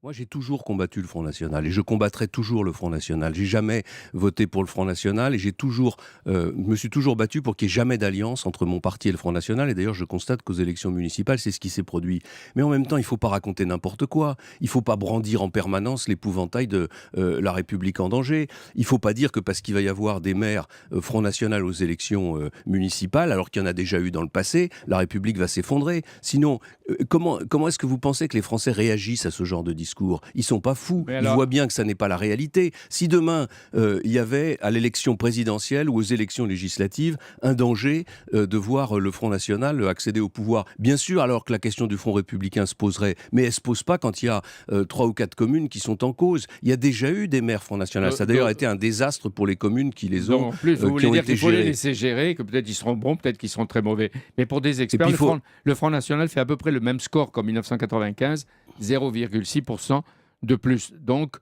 Moi, j'ai toujours combattu le Front National et je combattrai toujours le Front National. J'ai jamais voté pour le Front National et me suis toujours battu pour qu'il n'y ait jamais d'alliance entre mon parti et le Front National. Et d'ailleurs, je constate qu'aux élections municipales, c'est ce qui s'est produit. Mais en même temps, il ne faut pas raconter n'importe quoi. Il ne faut pas brandir en permanence l'épouvantail de la République en danger. Il ne faut pas dire que parce qu'il va y avoir des maires Front National aux élections municipales, alors qu'il y en a déjà eu dans le passé, la République va s'effondrer. Sinon, comment est-ce que vous pensez que les Français réagissent à ce genre de discours? Ils sont pas fous, Mais ils alors, voient bien que ça n'est pas la réalité. Si demain, il y avait à l'élection présidentielle ou aux élections législatives un danger de voir le Front National accéder au pouvoir, bien sûr, alors que la question du Front républicain se poserait, mais elle ne se pose pas quand il y a 3 ou 4 communes qui sont en cause. Il y a déjà eu des maires Front National. Ça a d'ailleurs été un désastre pour les communes qui les donc, ont, en plus, vous qui voulez ont dire été qu'il faut les gérées. laisser gérer, que peut-être ils seront bons, peut-être qu'ils seront très mauvais. Mais pour des Et experts, puis il faut... Le Front National fait à peu près le même score qu'en 1995, 0,6% de plus. Donc,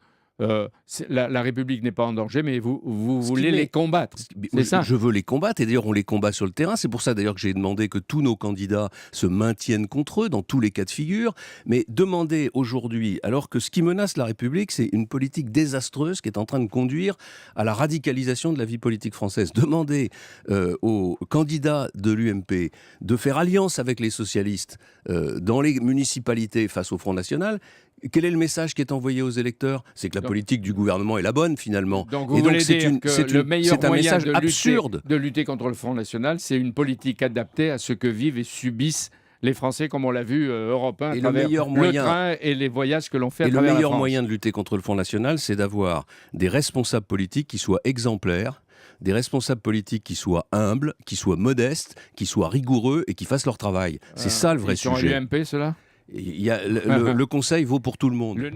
la République n'est pas en danger, mais vous Ce qui voulez met- les combattre. C'est ça. Je veux les combattre et d'ailleurs on les combat sur le terrain. C'est pour ça d'ailleurs que j'ai demandé que tous nos candidats se maintiennent contre eux dans tous les cas de figure. Mais demander aujourd'hui, alors que ce qui menace la République, c'est une politique désastreuse qui est en train de conduire à la radicalisation de la vie politique française. Demander aux candidats de l'UMP de faire alliance avec les socialistes dans les municipalités face au Front National. Quel est le message qui est envoyé aux électeurs? C'est que la politique du gouvernement est la bonne, finalement. Donc vous Et donc, voulez dire que le meilleur c'est un moyen message absurde. de lutter contre le Front National, c'est une politique adaptée à ce que vivent et subissent les Français, comme on l'a vu, européens, à Et le travers meilleur le moyen, train et les voyages que l'on fait à et le travers la meilleur France. moyen de lutter contre le Front National, c'est d'avoir des responsables politiques qui soient exemplaires, des responsables politiques qui soient humbles, qui soient modestes, qui soient rigoureux et qui fassent leur travail. C'est ça le vrai Ils sont à sujet. l'UMP, ceux-là Le conseil vaut pour tout le monde. Le-